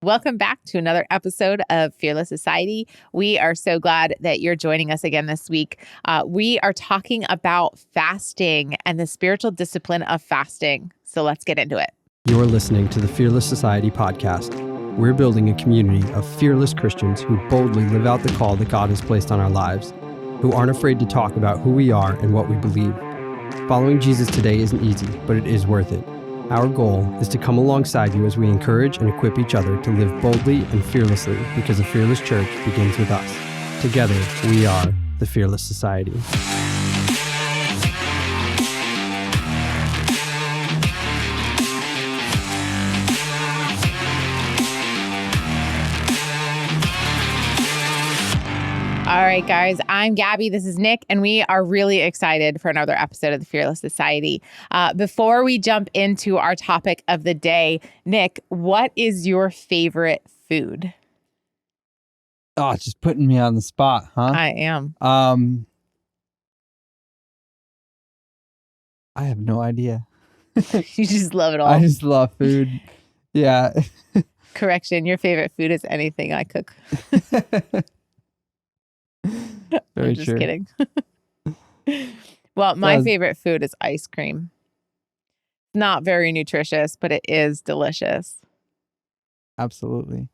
Welcome back to another episode of Fearless Society. We are so glad that you're joining us again this week. We are talking about fasting and the spiritual discipline of fasting. So let's get into it. You're listening to the Fearless Society podcast. We're building a community of fearless Christians who boldly live out the call that God has placed on our lives, who aren't afraid to talk about who we are and what we believe. Following Jesus today isn't easy, but it is worth it. Our goal is to come alongside you as we encourage and equip each other to live boldly and fearlessly, because a fearless church begins with us. Together, we are the Fearless Society. All right, guys, I'm Gabby. This is Nick, and we are really excited for another episode of the Fearless Society. Before we jump into our topic of the day, Nick, what is your favorite food? Oh, just putting me on the spot, huh? I am. I have no idea. You just love it all. I just love food. Yeah. Correction, your favorite food is anything I cook. Very I'm just true. kidding. Well, my favorite food is ice cream. Not very nutritious, but it is delicious. Absolutely.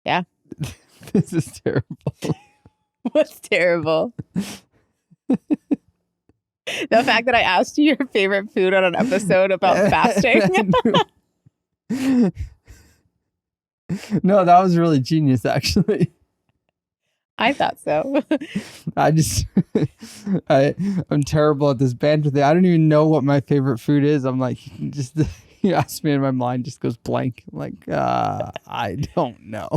Yeah. This is terrible. What's terrible? The fact that I asked you your favorite food on an episode about fasting. No, that was really genius, actually. I thought so. I'm terrible at this banter thing. I don't even know what my favorite food is. I'm like, just you ask me and my mind just goes blank. I'm like, I don't know.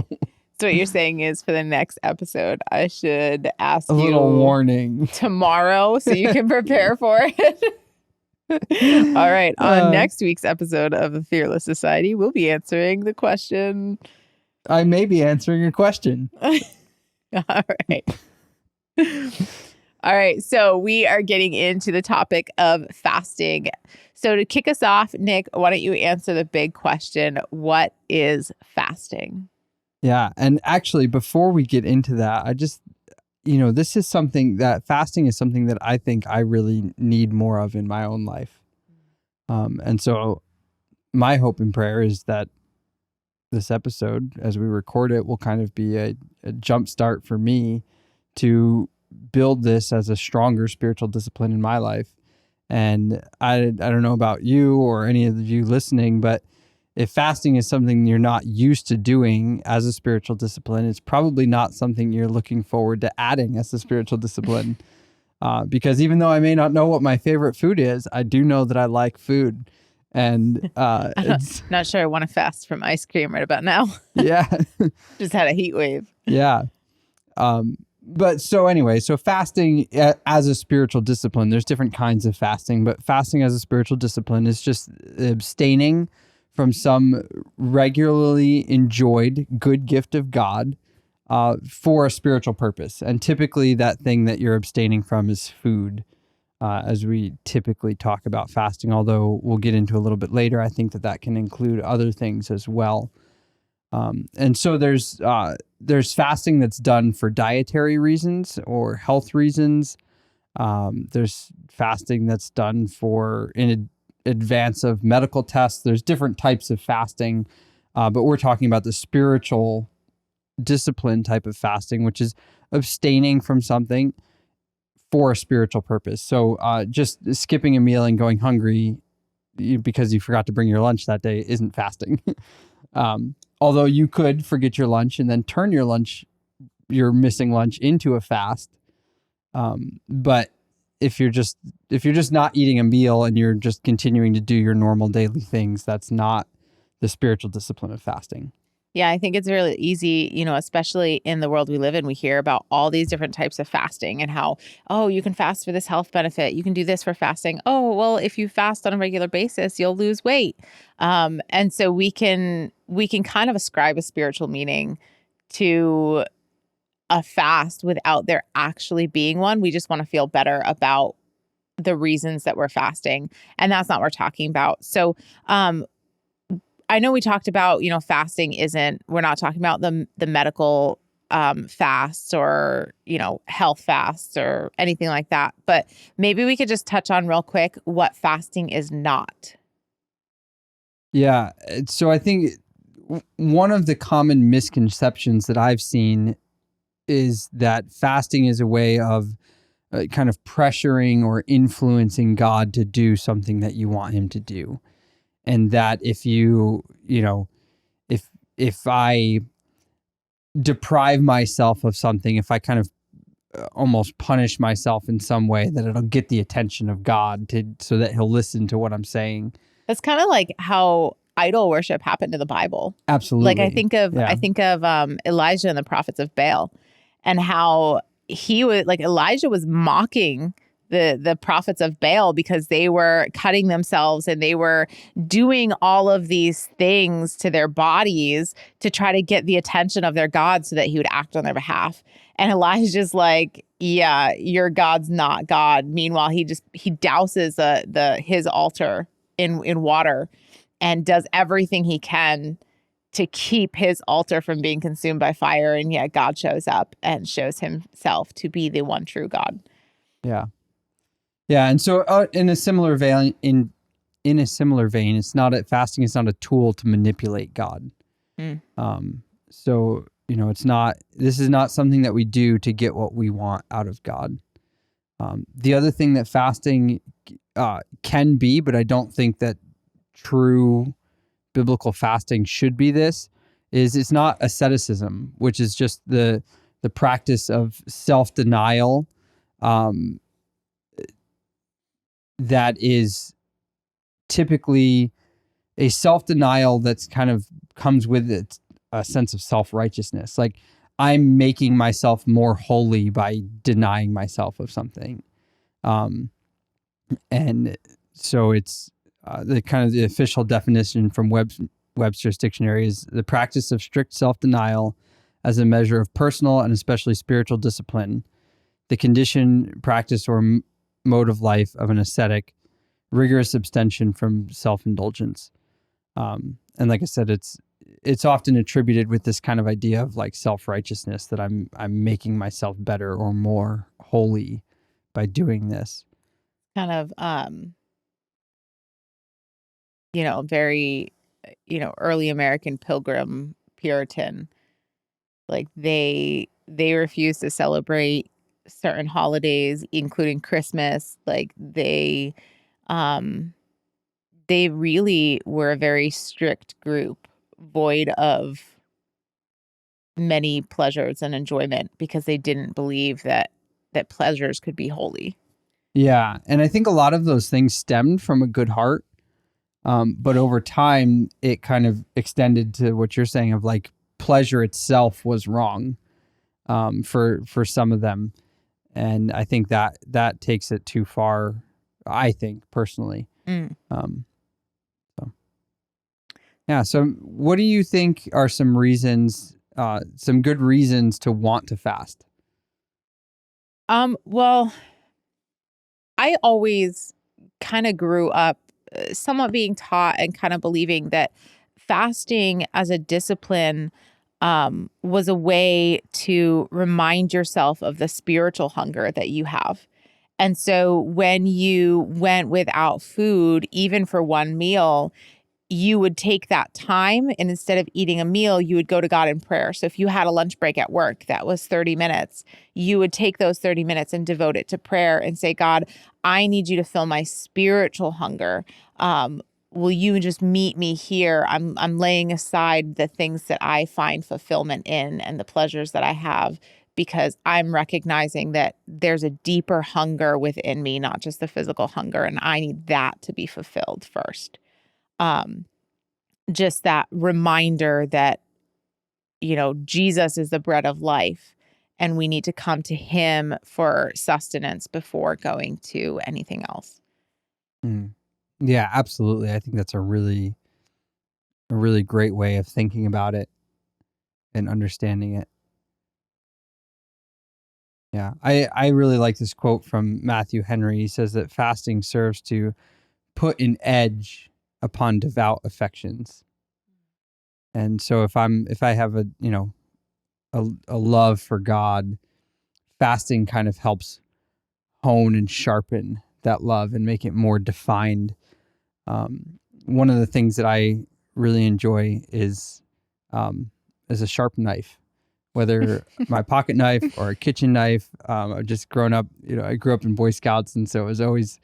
So what you're saying is for the next episode, I should ask A you little warning tomorrow so you can prepare for it. All right. On next week's episode of the Fearless Society, we'll be answering the question. I may be answering your question. All right. All right. So we are getting into the topic of fasting. So to kick us off, Nick, why don't you answer the big question? What is fasting? Yeah. And actually, before we get into that, I just, this is something that fasting is something that I think I really need more of in my own life. And so my hope and prayer is that this episode, as we record it, will kind of be a jump start for me to build this as a stronger spiritual discipline in my life. And I don't know about you or any of you listening, but if fasting is something you're not used to doing as a spiritual discipline, it's probably not something you're looking forward to adding as a spiritual discipline. Because even though I may not know what my favorite food is, I do know that I like food. And it's not sure I want to fast from ice cream right about now. Yeah. Just had a heat wave. Yeah. But so anyway, so fasting as a spiritual discipline, there's different kinds of fasting, but fasting as a spiritual discipline is just abstaining from some regularly enjoyed good gift of God for a spiritual purpose. And typically that thing that you're abstaining from is food. As we typically talk about fasting, although we'll get into a little bit later, I think that can include other things as well. And so there's fasting that's done for dietary reasons or health reasons. There's fasting that's done for in advance of medical tests. There's different types of fasting, but we're talking about the spiritual discipline type of fasting, which is abstaining from something for a spiritual purpose. So just skipping a meal and going hungry because you forgot to bring your lunch that day isn't fasting. Although you could forget your lunch and then turn your missing lunch into a fast. But if you're just not eating a meal and you're just continuing to do your normal daily things, that's not the spiritual discipline of fasting. Yeah, I think it's really easy, especially in the world we live in, we hear about all these different types of fasting and how, you can fast for this health benefit. You can do this for fasting. Oh, well, if you fast on a regular basis, you'll lose weight. And so we can kind of ascribe a spiritual meaning to a fast without there actually being one. We just want to feel better about the reasons that we're fasting. And that's not what we're talking about. So, I know we talked about, fasting we're not talking about the medical fasts or, health fasts or anything like that. But maybe we could just touch on real quick what fasting is not. Yeah. So I think one of the common misconceptions that I've seen is that fasting is a way of kind of pressuring or influencing God to do something that you want him to do. And that if if I deprive myself of something, if I kind of almost punish myself in some way, that it'll get the attention of God so that he'll listen to what I'm saying. That's kind of like how idol worship happened in the Bible. Absolutely. Like I think of Elijah and the prophets of Baal, and how Elijah was mocking the prophets of Baal because they were cutting themselves and they were doing all of these things to their bodies to try to get the attention of their God so that he would act on their behalf. And Elijah's like, yeah, your God's not God. Meanwhile, he douses his altar in water and does everything he can to keep his altar from being consumed by fire. And yet God shows up and shows himself to be the one true God. Yeah. Yeah. And so in a similar vein, fasting is not a tool to manipulate God. So, this is not something that we do to get what we want out of God. The other thing that fasting can be, but I don't think that true biblical fasting should be is it's not asceticism, which is just the practice of self-denial that is typically a self-denial that's kind of comes with it a sense of self-righteousness. Like, I'm making myself more holy by denying myself of something. And so it's the official definition from Webster's dictionary is the practice of strict self-denial as a measure of personal and especially spiritual discipline, the condition, practice, or mode of life of an ascetic, rigorous abstention from self-indulgence. And like I said, it's often attributed with this kind of idea of like self-righteousness, that I'm making myself better or more holy by doing this. Kind of, very, early American Pilgrim Puritan. Like they refuse to celebrate certain holidays, including Christmas. Like they really were a very strict group, void of many pleasures and enjoyment, because they didn't believe that pleasures could be holy. Yeah. And I think a lot of those things stemmed from a good heart. But over time, it kind of extended to what you're saying of like pleasure itself was wrong for some of them. And I think that takes it too far, I think, personally. So what do you think are some reasons, some good reasons to want to fast? Well, I always kind of grew up somewhat being taught and kind of believing that fasting as a discipline was a way to remind yourself of the spiritual hunger that you have. And so when you went without food, even for one meal, you would take that time, and instead of eating a meal, you would go to God in prayer. So if you had a lunch break at work that was 30 minutes, you would take those 30 minutes and devote it to prayer and say, God, I need you to fill my spiritual hunger. Will you just meet me here? I'm laying aside the things that I find fulfillment in and the pleasures that I have, because I'm recognizing that there's a deeper hunger within me, not just the physical hunger, and I need that to be fulfilled first. Just that reminder that, Jesus is the bread of life, and we need to come to him for sustenance before going to anything else. Yeah, absolutely. I think that's a really great way of thinking about it and understanding it. Yeah, I really like this quote from Matthew Henry. He says that fasting serves to put an edge upon devout affections. And so if I have a, a love for God, fasting kind of helps hone and sharpen that love and make it more defined. One of the things that I really enjoy is a sharp knife, whether my pocket knife or a kitchen knife. I've just grown up, I grew up in Boy Scouts, and so it was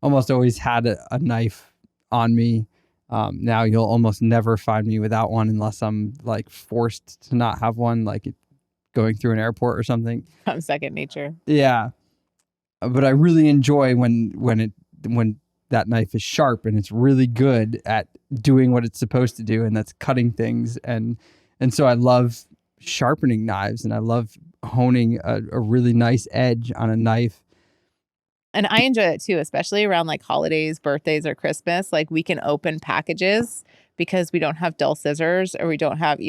almost always had a knife on me. Now you'll almost never find me without one unless I'm like forced to not have one, like going through an airport or something. Second nature. Yeah. But I really enjoy when that knife is sharp and it's really good at doing what it's supposed to do, and that's cutting things. And so I love sharpening knives, and I love honing a really nice edge on a knife. And I enjoy it too, especially around like holidays, birthdays, or Christmas. Like we can open packages because we don't have dull scissors, or we don't have,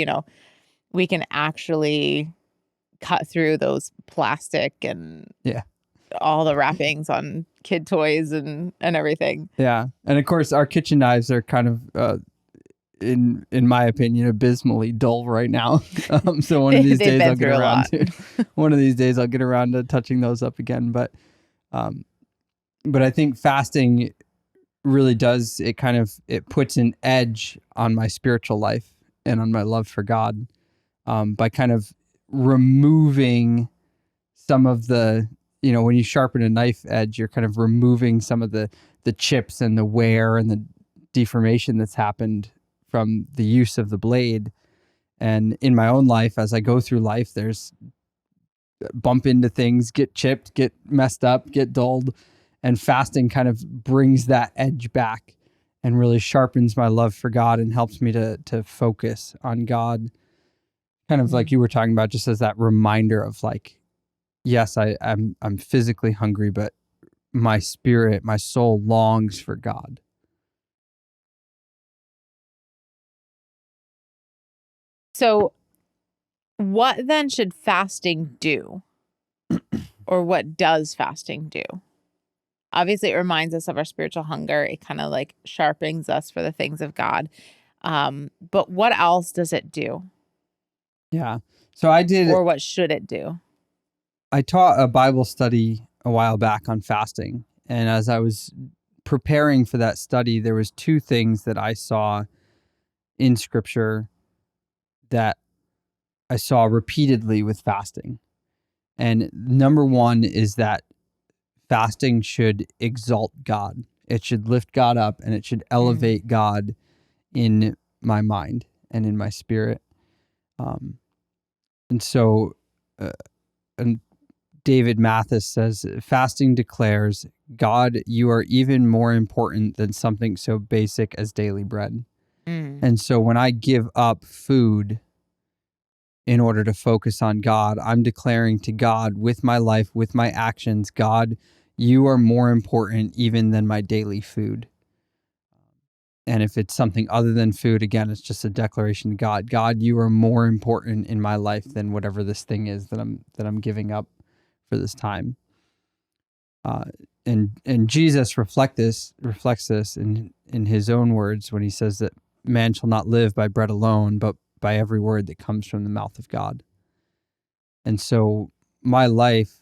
we can actually cut through those plastic and all the wrappings on kid toys and everything. Yeah. And of course our kitchen knives are kind of in my opinion abysmally dull right now. So one of these days I'll get around to touching those up again. But I think fasting really does, it puts an edge on my spiritual life and on my love for God, by kind of removing some of the, when you sharpen a knife edge, you're kind of removing some of the chips and the wear and the deformation that's happened from the use of the blade. And in my own life, as I go through life, there's bump into things, get chipped, get messed up, get dulled. And fasting kind of brings that edge back and really sharpens my love for God and helps me to focus on God. Kind of like you were talking about, just as that reminder of like, yes, I'm physically hungry, but my spirit, my soul longs for God. So what then should fasting do? Or what does fasting do? Obviously, it reminds us of our spiritual hunger. It kind of like sharpens us for the things of God. But what else does it do? Yeah. So or what should it do? I taught a Bible study a while back on fasting. And as I was preparing for that study, there was two things that I saw in scripture that I saw repeatedly with fasting. And number one is that fasting should exalt God. It should lift God up, and it should elevate God in my mind and in my spirit. And so, and David Mathis says, fasting declares, God, you are even more important than something so basic as daily bread. And so when I give up food in order to focus on God, I'm declaring to God with my life, with my actions, God, you are more important even than my daily food. And if it's something other than food, again, it's just a declaration to God. God, you are more important in my life than whatever this thing is that I'm giving up for this time. And Jesus reflects this in his own words when he says that man shall not live by bread alone, but by every word that comes from the mouth of God. And so my life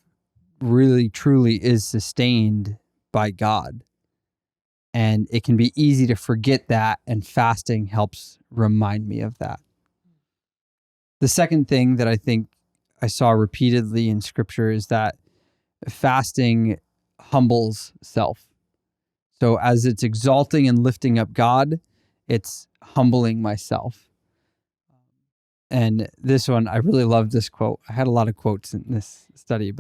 really, truly is sustained by God. And it can be easy to forget that, and fasting helps remind me of that. The second thing that I think I saw repeatedly in scripture is that fasting humbles self. So as it's exalting and lifting up God, it's humbling myself. And this one, I really love this quote. I had a lot of quotes in this study,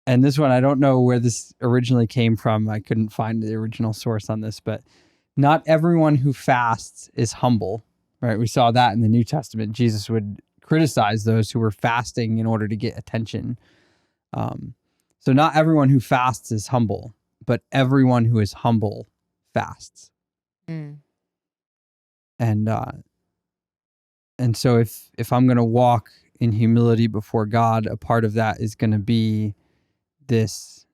and this one, I don't know where this originally came from. I couldn't find the original source on this, but not everyone who fasts is humble, right? We saw that in the New Testament. Jesus would criticize those who were fasting in order to get attention. So not everyone who fasts is humble, but everyone who is humble fasts. And so if I'm going to walk in humility before God, a part of that is going to be this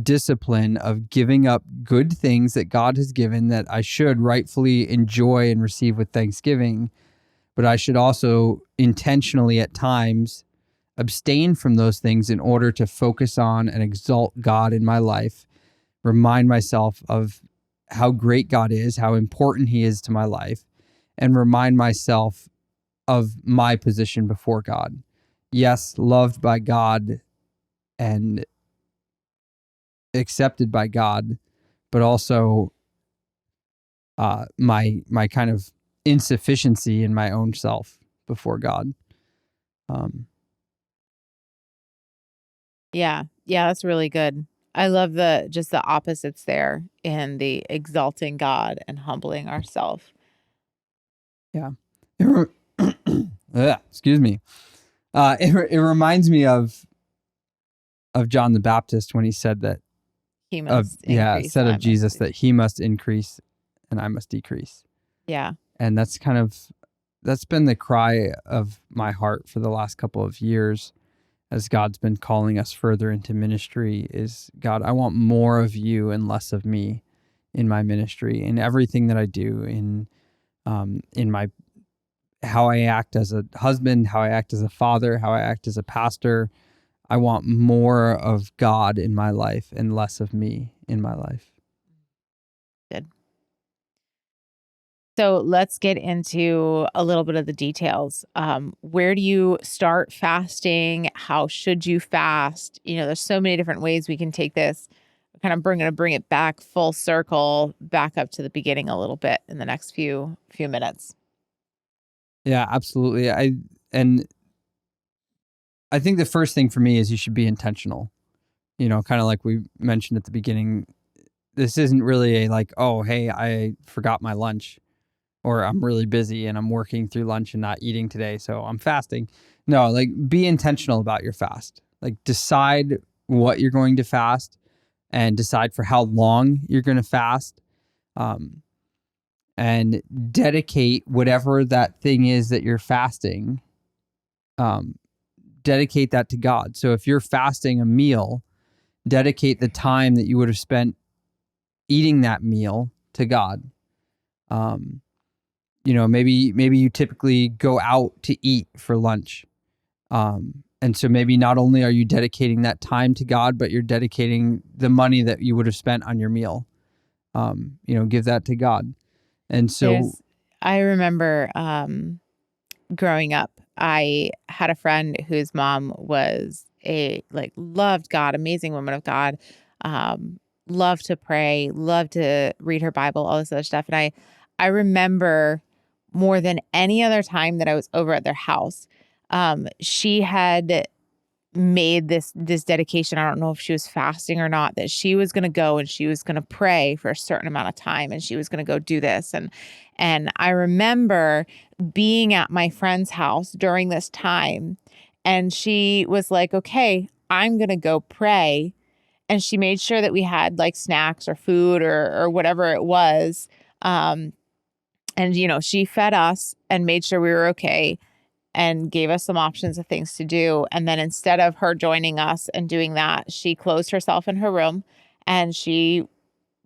discipline of giving up good things that God has given that I should rightfully enjoy and receive with thanksgiving, but I should also intentionally at times abstain from those things in order to focus on and exalt God in my life, remind myself of how great God is, how important He is to my life, and remind myself of my position before God. Yes, loved by God and accepted by God, but also my kind of insufficiency in my own self before God. Yeah. Yeah, that's really good. I love the opposites there in the exalting God and humbling ourselves. Yeah. Excuse me. It reminds me of John the Baptist when he said that He must increase. said I of must Jesus decrease. that He must increase and I must decrease. Yeah. And that's been the cry of my heart for the last couple of years as God's been calling us further into ministry is, God, I want more of you and less of me in my ministry, in everything that I do, in my how I act as a husband, how I act as a father, how I act as a pastor. I want more of God in my life and less of me in my life. Good. So let's get into a little bit of the details. Where do you start fasting? How should you fast? There's so many different ways we can take this, kind of bring it back full circle, back up to the beginning a little bit in the next few minutes. Yeah, absolutely. And I think the first thing for me is you should be intentional. Kind of like we mentioned at the beginning, this isn't really a like, oh, hey, I forgot my lunch, or I'm really busy and I'm working through lunch and not eating today, so I'm fasting. No, like be intentional about your fast. Like decide what you're going to fast and decide for how long you're going to fast. And dedicate whatever that thing is that you're fasting. Dedicate that to God. So if you're fasting a meal, dedicate the time that you would have spent eating that meal to God. Maybe you typically go out to eat for lunch. And so maybe not only are you dedicating that time to God, but you're dedicating the money that you would have spent on your meal. Give that to God. And so I remember growing up, I had a friend whose mom was loved God, amazing woman of God, loved to pray, loved to read her Bible, all this other stuff. And I remember more than any other time that I was over at their house, she had made this dedication. I don't know if she was fasting or not, that she was going to go and she was going to pray for a certain amount of time and she was going to go do this. And I remember being at my friend's house during this time, and she was like, okay, I'm going to go pray. And she made sure that we had like snacks or food or whatever it was. And she fed us and made sure we were okay and gave us some options of things to do. And then instead of her joining us and doing that, she closed herself in her room and she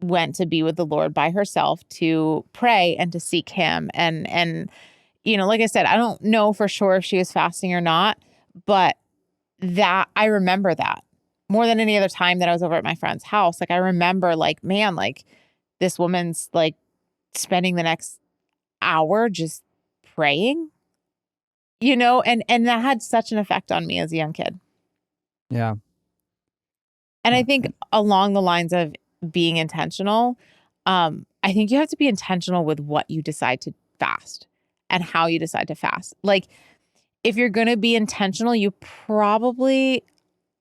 went to be with the Lord by herself to pray and to seek Him. And like I said, I don't know for sure if she was fasting or not, but that I remember that more than any other time that I was over at my friend's house. Like I remember man, this woman's spending the next hour just praying, and that had such an effect on me as a young kid. yeah. And I think along the lines of being intentional, I think you have to be intentional with what you decide to fast and how you decide to fast. Like if you're going to be intentional, you probably,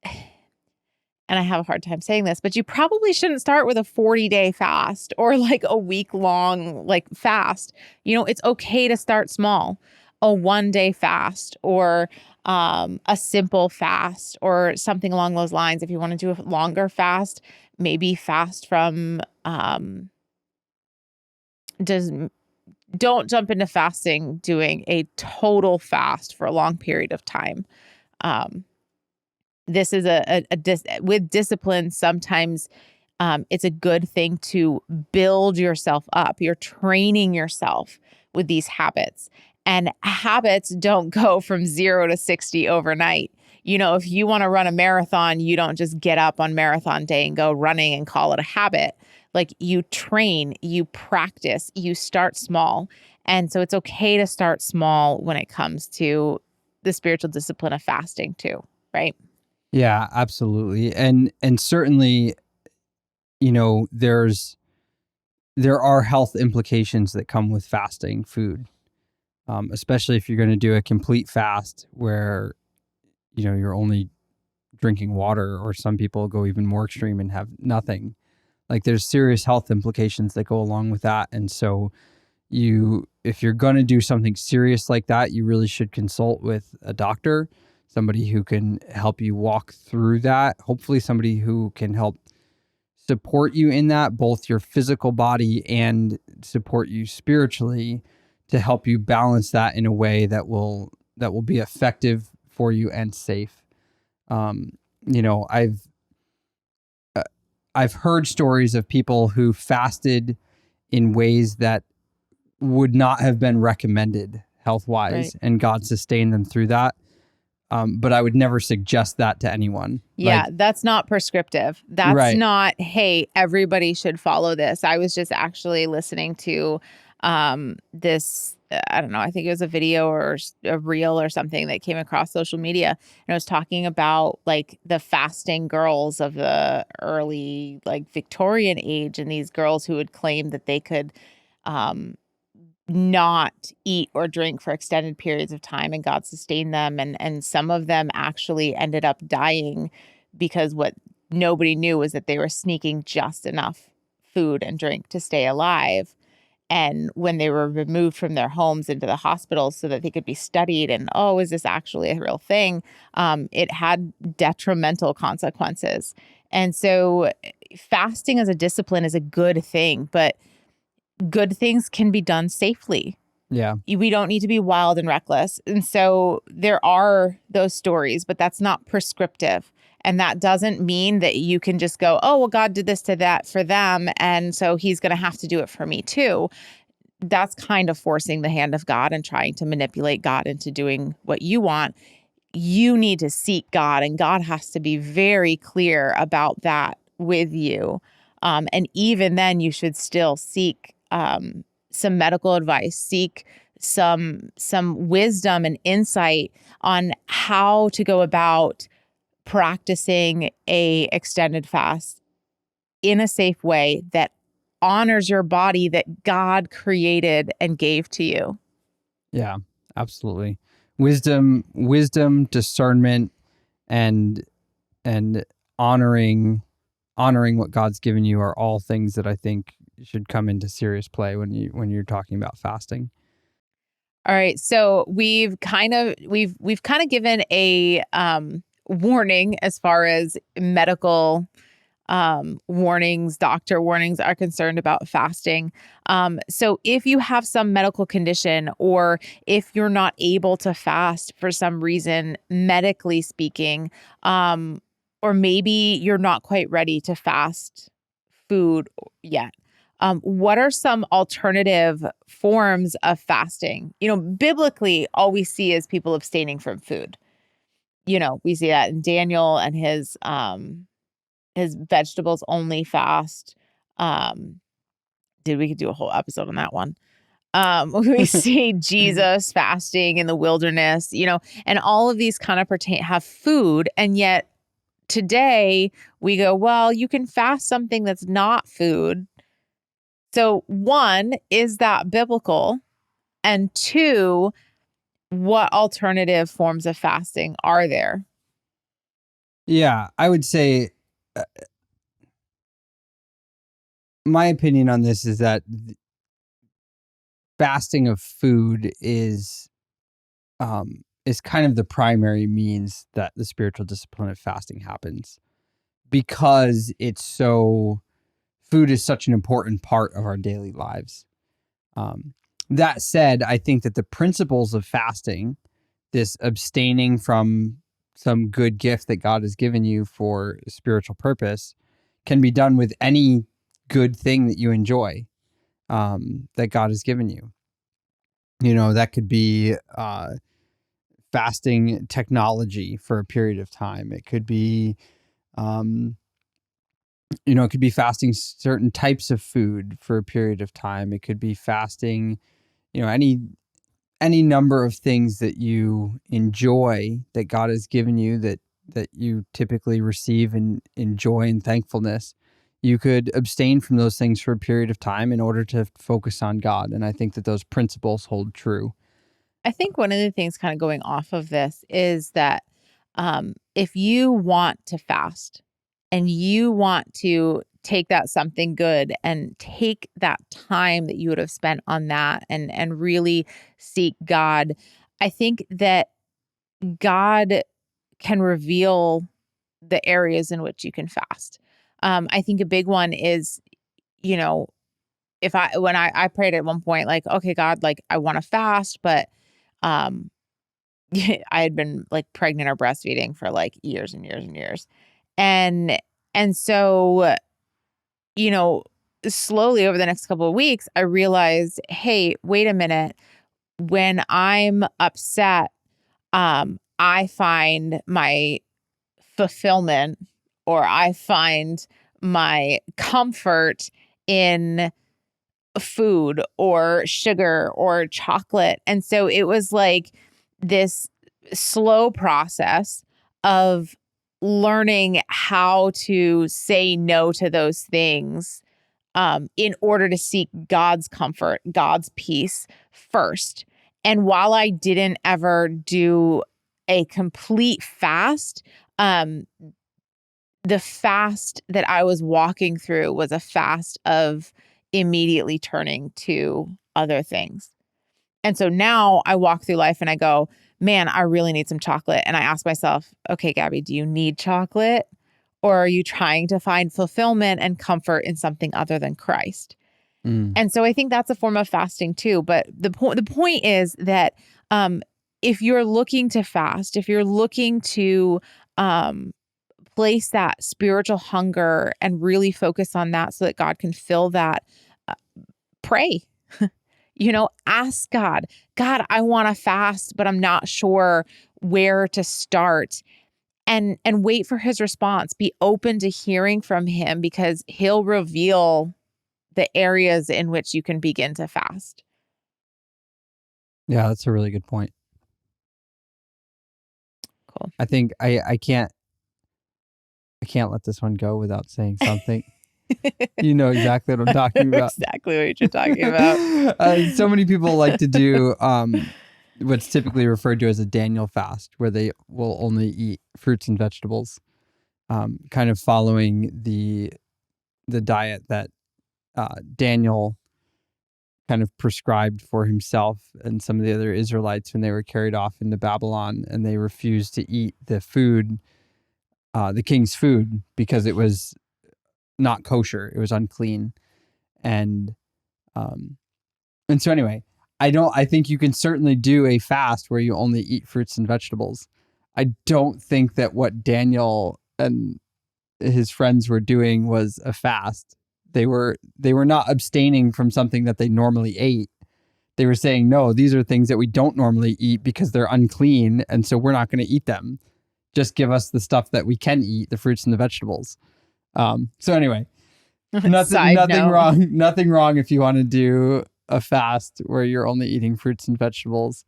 and I have a hard time saying this, but you probably shouldn't start with a 40-day fast or like a week-long fast. It's okay to start small, a 1-day fast or a simple fast or something along those lines. If you want to do a longer fast, maybe fast from don't jump into fasting doing a total fast for a long period of time. this is with discipline. Sometimes it's a good thing to build yourself up. You're training yourself with these habits, and habits don't go from 0 to 60 overnight. If you want to run a marathon, you don't just get up on marathon day and go running and call it a habit. Like, you train, you practice, you start small. And so it's okay to start small when it comes to the spiritual discipline of fasting too, right? Yeah, absolutely. And certainly, there are health implications that come with fasting food, especially if you're going to do a complete fast where, you're only drinking water, or some people go even more extreme and have nothing. Like, there's serious health implications that go along with that. And so if you're going to do something serious like that, you really should consult with a doctor, somebody who can help you walk through that. Hopefully somebody who can help support you in that, both your physical body and support you spiritually, to help you balance that in a way that will be effective for you and safe. I've heard stories of people who fasted in ways that would not have been recommended health-wise, Right. and God sustained them through that. But I would never suggest that to anyone. Yeah, that's not prescriptive. That's Right. not, hey, everybody should follow this. I was just actually listening to this, I don't know, I think it was a video or a reel or something that came across social media. And it was talking about like the fasting girls of the early like Victorian age, and these girls who would claim that they could not eat or drink for extended periods of time, and God sustained them. And some of them actually ended up dying because what nobody knew was that they were sneaking just enough food and drink to stay alive. And when they were removed from their homes into the hospitals so that they could be studied and, oh, is this actually a real thing? It had detrimental consequences. And so fasting as a discipline is a good thing, but good things can be done safely. Yeah. We don't need to be wild and reckless. And so there are those stories, but that's not prescriptive. And that doesn't mean that you can just go, oh, well, God did this to that for them, and so he's going to have to do it for me too. That's kind of forcing the hand of God and trying to manipulate God into doing what you want. You need to seek God, and God has to be very clear about that with you. And even then, you should still seek some medical advice, seek some wisdom and insight on how to go about practicing a extended fast in a safe way that honors your body that God created and gave to you. Yeah, absolutely. Wisdom, discernment, and honoring what God's given you are all things that I think should come into serious play when you're talking about fasting. All right, so we've kind of given a warning as far as medical warnings, doctor warnings are concerned about fasting. So if you have some medical condition, or if you're not able to fast for some reason, medically speaking, or maybe you're not quite ready to fast food yet. What are some alternative forms of fasting? Biblically, all we see is people abstaining from food. We see that in Daniel and his vegetables only fast. We could do a whole episode on that one. We see Jesus fasting in the wilderness, and all of these kind of have food. And yet today we go, well, you can fast something that's not food. So one, is that biblical? And two, what alternative forms of fasting are there? Yeah, I would say my opinion on this is that fasting of food is kind of the primary means that the spiritual discipline of fasting happens, because food is such an important part of our daily lives. That said, I think that the principles of fasting, this abstaining from some good gift that God has given you for a spiritual purpose can be done with any good thing that you enjoy, that God has given you. That could be fasting technology for a period of time. It could be, it could be fasting certain types of food for a period of time. It could be fasting, any number of things that you enjoy that God has given you that you typically receive in joy and thankfulness. You could abstain from those things for a period of time in order to focus on God. And I think that those principles hold true. I think one of the things kind of going off of this is that if you want to fast and you want to take that something good and take that time that you would have spent on that and really seek God, I think that God can reveal the areas in which you can fast. I think a big one is, when I prayed at one point, like, okay, God, like I want to fast, but um, I had been like pregnant or breastfeeding for like years and years and years. And so, you know, slowly over the next couple of weeks, I realized, hey, wait a minute. When I'm upset, I find my fulfillment or I find my comfort in food or sugar or chocolate. And so it was like this slow process of learning how to say no to those things in order to seek God's comfort, God's peace first. And while I didn't ever do a complete fast, the fast that I was walking through was a fast of immediately turning to other things. And so now I walk through life and I go, man, I really need some chocolate. And I ask myself, okay, Gabby, do you need chocolate? Or are you trying to find fulfillment and comfort in something other than Christ? And so I think that's a form of fasting too. But the point is that if you're looking to fast, if you're looking to place that spiritual hunger and really focus on that so that God can fill that, pray. Ask God, I want to fast, but I'm not sure where to start. And wait for his response. Be open to hearing from him because he'll reveal the areas in which you can begin to fast. Yeah, that's a really good point. Cool. I think I can't let this one go without saying something. You know exactly what I'm talking about. Exactly what you're talking about. So many people like to do what's typically referred to as a Daniel fast, where they will only eat fruits and vegetables, kind of following the diet that Daniel kind of prescribed for himself and some of the other Israelites when they were carried off into Babylon, and they refused to eat the food, the king's food, because it was not kosher. It was unclean. And so anyway, I think you can certainly do a fast where you only eat fruits and vegetables. I don't think that what Daniel and his friends were doing was a fast. They were not abstaining from something that they normally ate. They were saying, no, these are things that we don't normally eat because they're unclean, and so we're not going to eat them. Just give us the stuff that we can eat, the fruits and the vegetables. So anyway, nothing wrong if you want to do a fast where you're only eating fruits and vegetables.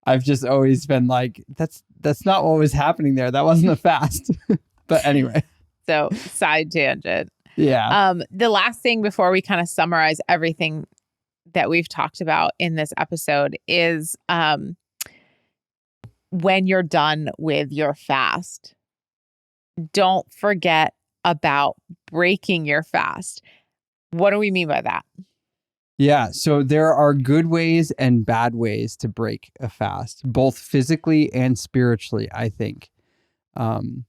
I've just always been like, that's not what was happening there. That wasn't a fast. But anyway. So side tangent. Yeah. The last thing before we kind of summarize everything that we've talked about in this episode is when you're done with your fast, don't forget about breaking your fast. What do we mean by that? Yeah, so there are good ways and bad ways to break a fast, both physically and spiritually, I think. The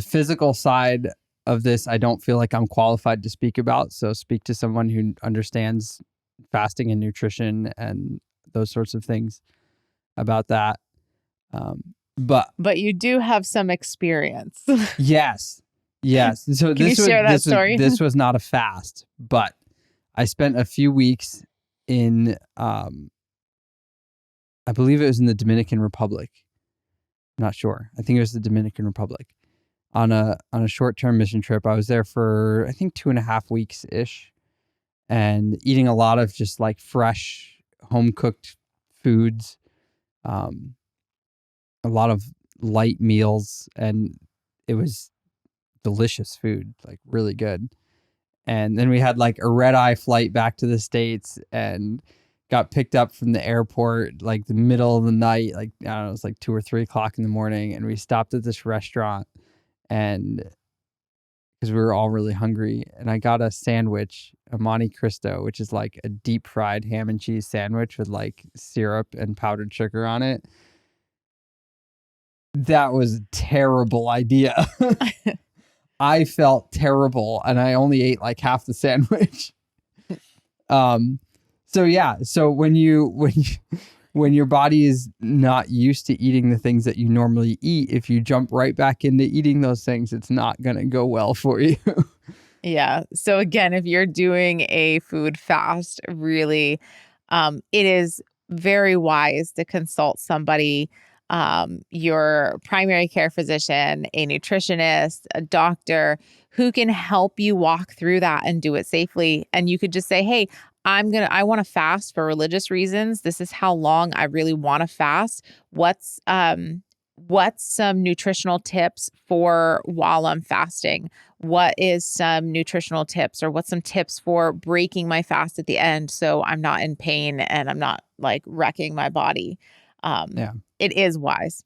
physical side of this, I don't feel like I'm qualified to speak about. So speak to someone who understands fasting and nutrition and those sorts of things about that. But you do have some experience. Yes. So Can you share that story? This was not a fast, but I spent a few weeks in, I believe it was in the Dominican Republic. I'm not sure. I think it was the Dominican Republic on a short-term mission trip. I was there for, I think, 2.5 weeks ish, and eating a lot of just like fresh home-cooked foods, a lot of light meals, and it was delicious food, like really good. And then we had like a red-eye flight back to the States and got picked up from the airport like the middle of the night, like I don't know, it was like 2 or 3 o'clock in the morning, and we stopped at this restaurant, and because we were all really hungry, and I got a sandwich, a Monte Cristo, which is like a deep fried ham and cheese sandwich with like syrup and powdered sugar on it. That was a terrible idea. I felt terrible, and I only ate like half the sandwich. So yeah, so when your body is not used to eating the things that you normally eat, if you jump right back into eating those things, it's not going to go well for you. Yeah. So again, if you're doing a food fast, really, it is very wise to consult somebody, your primary care physician, a nutritionist, a doctor who can help you walk through that and do it safely. And you could just say, hey, I want to fast for religious reasons. This is how long I really want to fast. What's some nutritional tips for while I'm fasting? What is some nutritional tips, or what's some tips for breaking my fast at the end so I'm not in pain and I'm not like wrecking my body? Yeah. It is wise.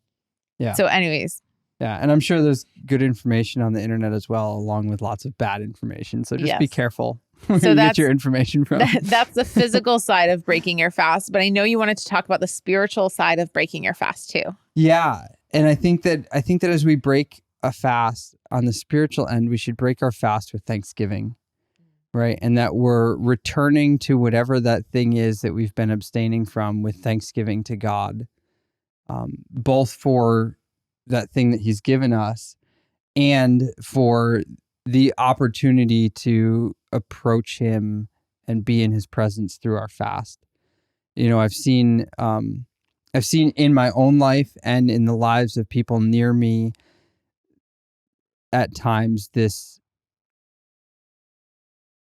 Yeah. So anyways. Yeah. And I'm sure there's good information on the internet as well, along with lots of bad information. So just be careful where you get your information from. That's the physical side of breaking your fast. But I know you wanted to talk about the spiritual side of breaking your fast too. Yeah. And I think that as we break a fast on the spiritual end, we should break our fast with thanksgiving, right? And that we're returning to whatever that thing is that we've been abstaining from with thanksgiving to God, both for that thing that he's given us and for the opportunity to approach him and be in his presence through our fast. You know, I've seen in my own life and in the lives of people near me at times this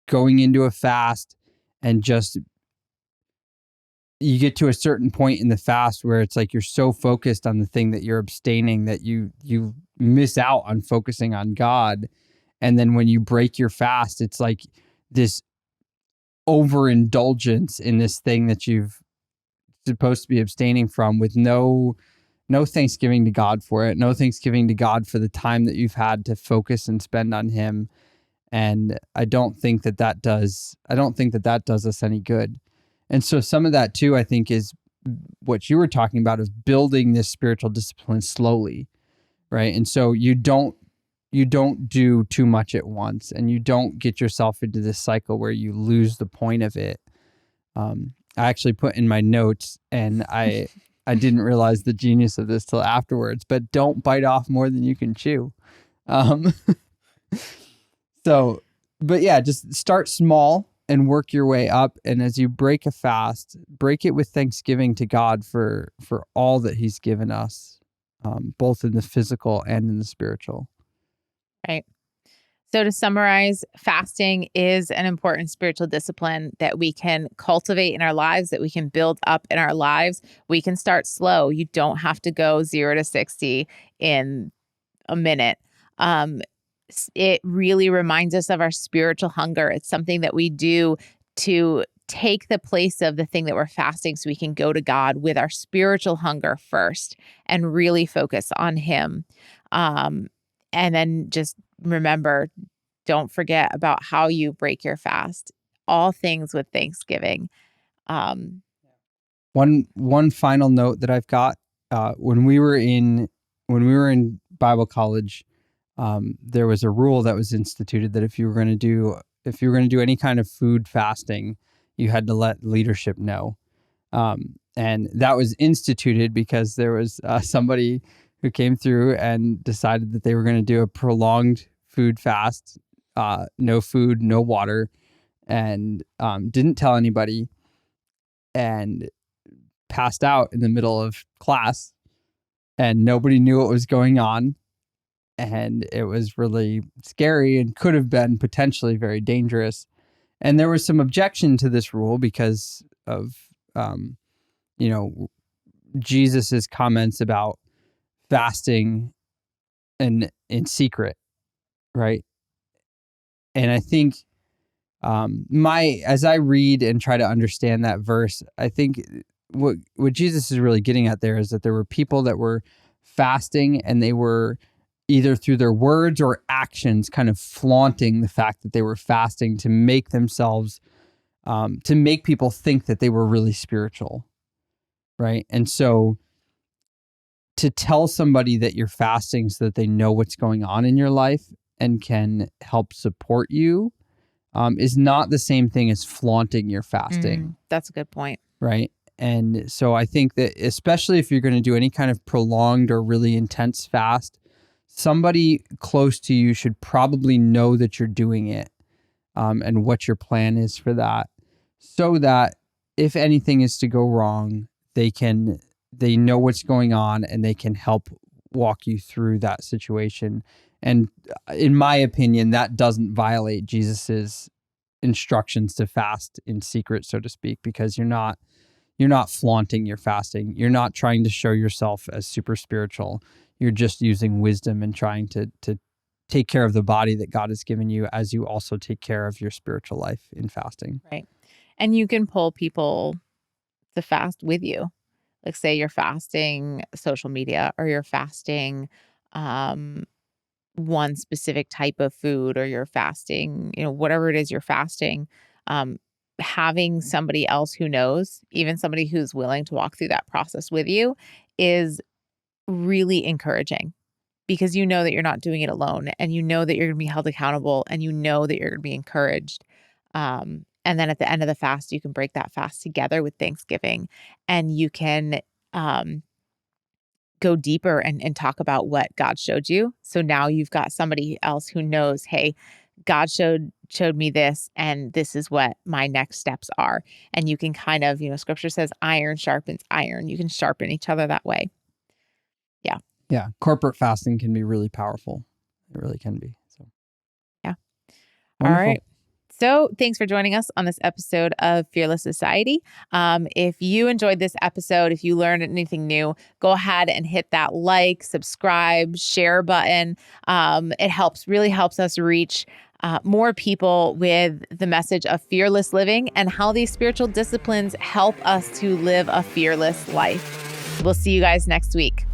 going into a fast and just you get to a certain point in the fast where it's like you're so focused on the thing that you're abstaining that you miss out on focusing on God. And then when you break your fast, it's like this overindulgence in this thing that you've supposed to be abstaining from, with no thanksgiving to God for it, no thanksgiving to God for the time that you've had to focus and spend on him. And I don't think that does us any good. And so some of that too, I think, is what you were talking about, of building this spiritual discipline slowly, right? And so you don't do too much at once, and you don't get yourself into this cycle where you lose the point of it. I actually put in my notes, and I didn't realize the genius of this till afterwards, but don't bite off more than you can chew. So, but yeah, just start small and work your way up. And as you break a fast, break it with thanksgiving to God for all that he's given us, both in the physical and in the spiritual. Right. So to summarize, fasting is an important spiritual discipline that we can cultivate in our lives, that we can build up in our lives. We can start slow. You don't have to go 0 to 60 in a minute. It really reminds us of our spiritual hunger. It's something that we do to take the place of the thing that we're fasting so we can go to God with our spiritual hunger first and really focus on him. And then just remember, don't forget about how you break your fast. All things with thanksgiving. One final note that I've got, when we were in Bible college, there was a rule that was instituted that if you were going to do any kind of food fasting, you had to let leadership know. And that was instituted because there was somebody who came through and decided that they were going to do a prolonged food fast, no food, no water, and didn't tell anybody, and passed out in the middle of class, and nobody knew what was going on. And it was really scary and could have been potentially very dangerous. And there was some objection to this rule because of, Jesus's comments about fasting in secret, right? And I think as I read and try to understand that verse, I think what Jesus is really getting at there is that there were people that were fasting, and they were either through their words or actions kind of flaunting the fact that they were fasting to make themselves, to make people think that they were really spiritual, right? And so to tell somebody that you're fasting so that they know what's going on in your life and can help support you is not the same thing as flaunting your fasting. That's a good point. Right. And so I think that especially if you're going to do any kind of prolonged or really intense fast, somebody close to you should probably know that you're doing it, and what your plan is for that, so that if anything is to go wrong, they know what's going on and they can help walk you through that situation. And in my opinion, that doesn't violate Jesus's instructions to fast in secret, so to speak, because you're not flaunting your fasting. You're not trying to show yourself as super spiritual. You're just using wisdom and trying to take care of the body that God has given you as you also take care of your spiritual life in fasting. Right. And you can pull people to fast with you. Like, say you're fasting social media, or you're fasting one specific type of food, or you're fasting, whatever it is you're fasting. Having somebody else who knows, even somebody who's willing to walk through that process with you, is really encouraging, because you know that you're not doing it alone, and you know that you're going to be held accountable, and you know that you're going to be encouraged. And then at the end of the fast, you can break that fast together with Thanksgiving, and you can go deeper and talk about what God showed you. So now you've got somebody else who knows, hey, God showed me this, and this is what my next steps are. And you can kind of, scripture says iron sharpens iron. You can sharpen each other that way. Yeah. Yeah. Corporate fasting can be really powerful. It really can be. So, yeah. Wonderful. All right. So thanks for joining us on this episode of Fearless Society. If you enjoyed this episode, if you learned anything new, go ahead and hit that like, subscribe, share button. It really helps us reach more people with the message of fearless living and how these spiritual disciplines help us to live a fearless life. We'll see you guys next week.